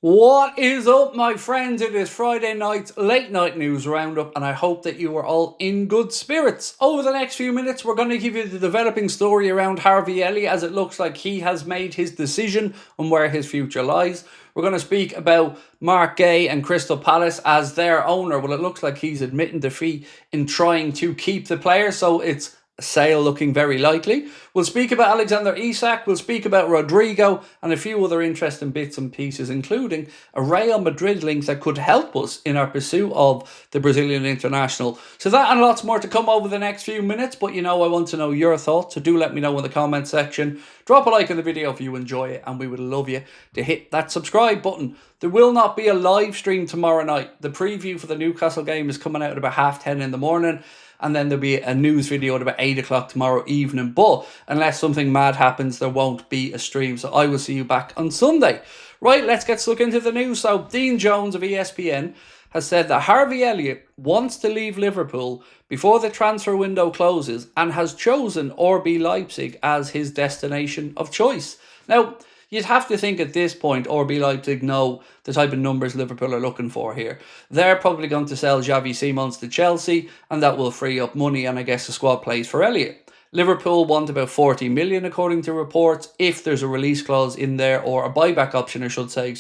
What is up, my friends? It is Friday night's late night news roundup, and I hope that you are all in good spirits. Over the next few minutes, we're going to give you the developing story around Harvey Elliott, as it looks like he has made his decision on where his future lies. We're going to speak about Marc Guehi and Crystal Palace as their owner. Well, it looks like he's admitting defeat in trying to keep the player, so it's a sale looking very likely. We'll speak about Alexander Isak, we'll speak about Rodrygo and a few other interesting bits and pieces, including a Real Madrid link that could help us in our pursuit of the Brazilian international. So that and lots more to come over the next few minutes, but I want to know your thoughts, so do let me know in the comment section. Drop a like on the video if you enjoy it, and we would love you to hit that subscribe button. There will not be a live stream tomorrow night. The preview for the Newcastle game is coming out at about 10:30 in the morning. And then there'll be a news video at about 8 o'clock tomorrow evening. But unless something mad happens, there won't be a stream. So I will see you back on Sunday. Right, let's get stuck into the news. So Dean Jones of ESPN has said that Harvey Elliott wants to leave Liverpool before the transfer window closes and has chosen RB Leipzig as his destination of choice. Now, you'd have to think at this point RB Leipzig know the type of numbers Liverpool are looking for here. They're probably going to sell Xavi Simons to Chelsea, and that will free up money, and I guess the squad plays for Elliott. Liverpool want about 40 million according to reports, if there's a release clause in there, or a buyback option I should say,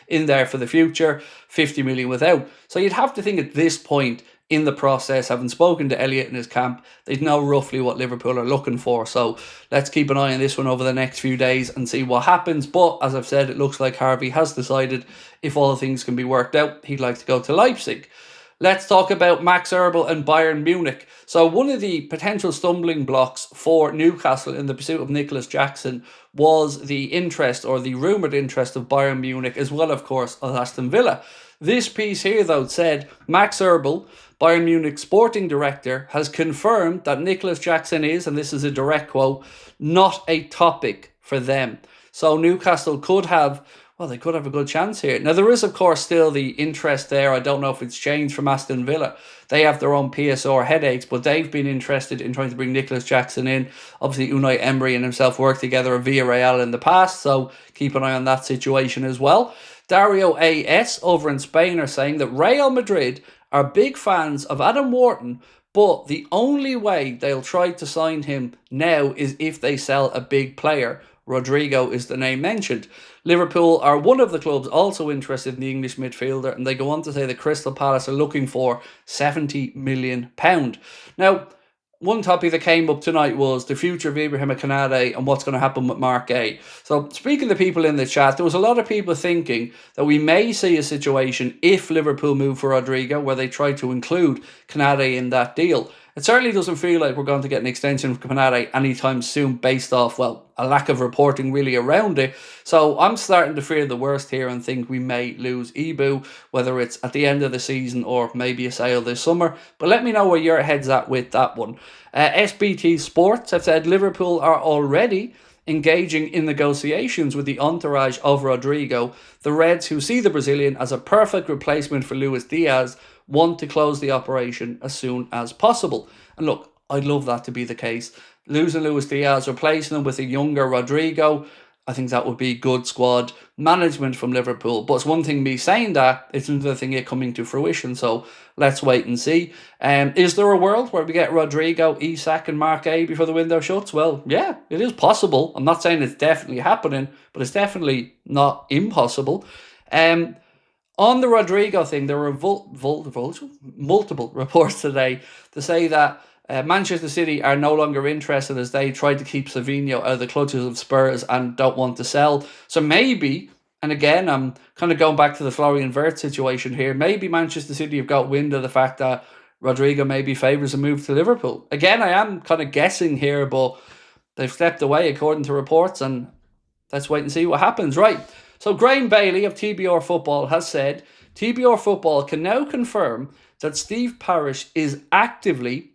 in there for the future, 50 million without. So you'd have to think at this point in the process, having spoken to Elliott in his camp, they'd know roughly what Liverpool are looking for. So let's keep an eye on this one over the next few days and see what happens. But as I've said, it looks like Harvey has decided, if all things can be worked out, he'd like to go to Leipzig. Let's talk about Max Eberl and Bayern Munich. So one of the potential stumbling blocks for Newcastle in the pursuit of Nicholas Jackson was the interest, or the rumoured interest, of Bayern Munich, as well, of course, of Aston Villa. This piece here, though, said Max Eberl, Bayern Munich sporting director, has confirmed that Nicholas Jackson is, and this is a direct quote, not a topic for them. So Newcastle could have a good chance here. Now, there is, of course, still the interest there. I don't know if it's changed from Aston Villa. They have their own PSR headaches, but they've been interested in trying to bring Nicholas Jackson in. Obviously, Unai Emery and himself worked together at Villarreal in the past, so keep an eye on that situation as well. Dario AS over in Spain are saying that Real Madrid are big fans of Adam Wharton, but the only way they'll try to sign him now is if they sell a big player. Rodrygo is the name mentioned. Liverpool are one of the clubs also interested in the English midfielder, and they go on to say that Crystal Palace are looking for £70 million. Now, one topic that came up tonight was the future of Ibrahim Konate and what's going to happen with Marc Guehi. So speaking to people in the chat, there was a lot of people thinking that we may see a situation, if Liverpool move for Rodrygo, where they try to include Konate in that deal. It certainly doesn't feel like we're going to get an extension of Konate anytime soon, based off, a lack of reporting really around it. So I'm starting to fear the worst here and think we may lose Ibu, whether it's at the end of the season or maybe a sale this summer. But let me know where your head's at with that one. SBT Sports have said Liverpool are already engaging in negotiations with the entourage of Rodrygo. The Reds, who see the Brazilian as a perfect replacement for Luis Diaz, want to close the operation as soon as possible. And look, I'd love that to be the case. Losing Luis Diaz, replacing him with a younger Rodrygo, I think that would be good squad management from Liverpool. But it's one thing me saying that, it's another thing it coming to fruition. So let's wait and see. Is there a world where we get Rodrygo, Isak and Marc Guehi before the window shuts? Well, yeah, it is possible. I'm not saying it's definitely happening, but it's definitely not impossible. On the Rodrygo thing, there were multiple reports today to say that Manchester City are no longer interested, as they tried to keep Savinho out of the clutches of Spurs and don't want to sell. So maybe, and again, I'm kind of going back to the Florian Wirtz situation here, maybe Manchester City have got wind of the fact that Rodrygo maybe favours a move to Liverpool. Again, I am kind of guessing here, but they've stepped away according to reports, and let's wait and see what happens. Right. So Graham Bailey of TBR Football has said TBR Football can now confirm that Steve Parish is actively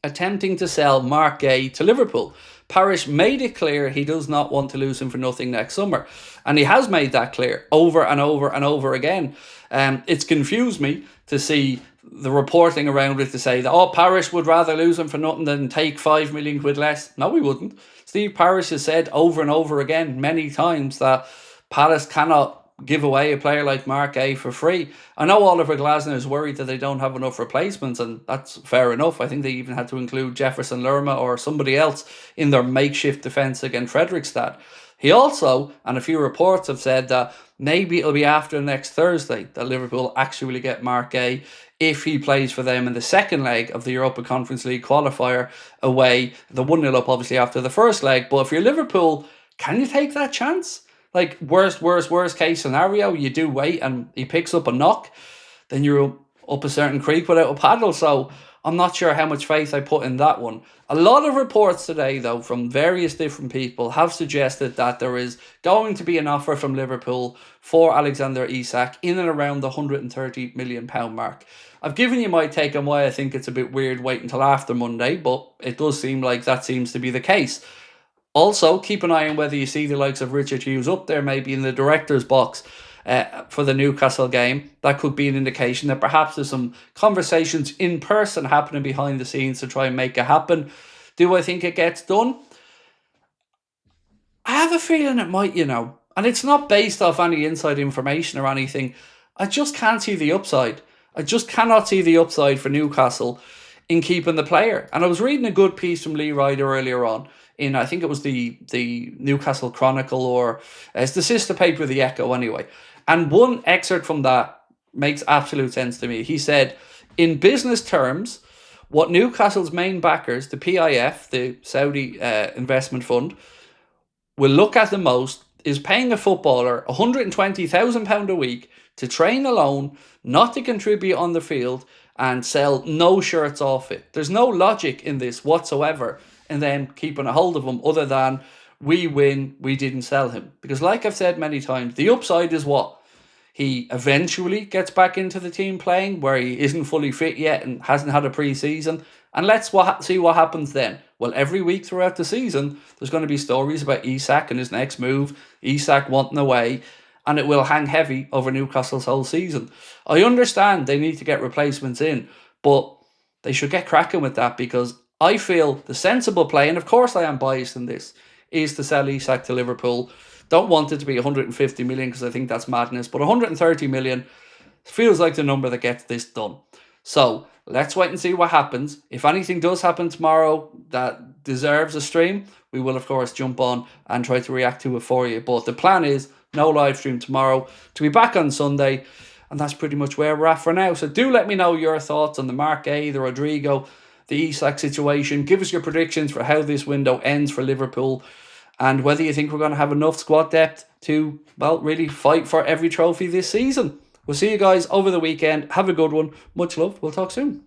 attempting to sell Marc Guehi to Liverpool. Parish made it clear he does not want to lose him for nothing next summer. And he has made that clear over and over and over again. It's confused me to see the reporting around it to say that, Parish would rather lose him for nothing than take 5 million quid less. No, he wouldn't. Steve Parish has said over and over again many times that Palace cannot give away a player like Marc Guehi for free. I know Oliver Glasner is worried that they don't have enough replacements, and that's fair enough. I think they even had to include Jefferson Lerma or somebody else in their makeshift defence against Fredrikstad. He also, and a few reports have said that maybe it'll be after next Thursday that Liverpool actually get Marc Guehi if he plays for them in the second leg of the Europa Conference League qualifier away. The 1-0 up obviously after the first leg. But if you're Liverpool, can you take that chance? Like, worst case scenario, you do wait and he picks up a knock, then you're up a certain creek without a paddle. So I'm not sure how much faith I put in that one. A lot of reports today, though, from various different people have suggested that there is going to be an offer from Liverpool for Alexander Isak in and around the £130 million mark. I've given you my take on why I think it's a bit weird waiting until after Monday, but it does seem like that seems to be the case. Also, keep an eye on whether you see the likes of Richard Hughes up there, maybe in the director's box for the Newcastle game. That could be an indication that perhaps there's some conversations in person happening behind the scenes to try and make it happen. Do I think it gets done? I have a feeling it might, and it's not based off any inside information or anything. I just can't see the upside. I just cannot see the upside for Newcastle in keeping the player. And I was reading a good piece from Lee Ryder earlier on in, I think it was the Newcastle Chronicle, or it's the sister paper of the Echo anyway. And one excerpt from that makes absolute sense to me. He said, in business terms, what Newcastle's main backers, the PIF, the Saudi investment fund, will look at the most is paying a footballer £120,000 a week to train alone, not to contribute on the field, and sell no shirts off it. There's no logic in this whatsoever in them keeping a hold of him other than we win, we didn't sell him. Because like I've said many times, the upside is what? He eventually gets back into the team playing where he isn't fully fit yet and hasn't had a pre-season. And let's see what happens then. Well, every week throughout the season, there's going to be stories about Isak and his next move, Isak wanting away, and it will hang heavy over Newcastle's whole season. I understand they need to get replacements in, but they should get cracking with that, because I feel the sensible play, and of course I am biased in this, is to sell Isak to Liverpool. Don't want it to be 150 million because I think that's madness, but 130 million feels like the number that gets this done. So let's wait and see what happens. If anything does happen tomorrow that deserves a stream, we will of course jump on and try to react to it for you. But the plan is no live stream tomorrow, to be back on Sunday, and that's pretty much where we're at for now. So do let me know your thoughts on the Marc Guehi, the Rodrygo, the Isak situation. Give us your predictions for how this window ends for Liverpool, and whether you think we're going to have enough squad depth to, well, really fight for every trophy this season. We'll see you guys over the weekend. Have a good one. Much love. We'll talk soon.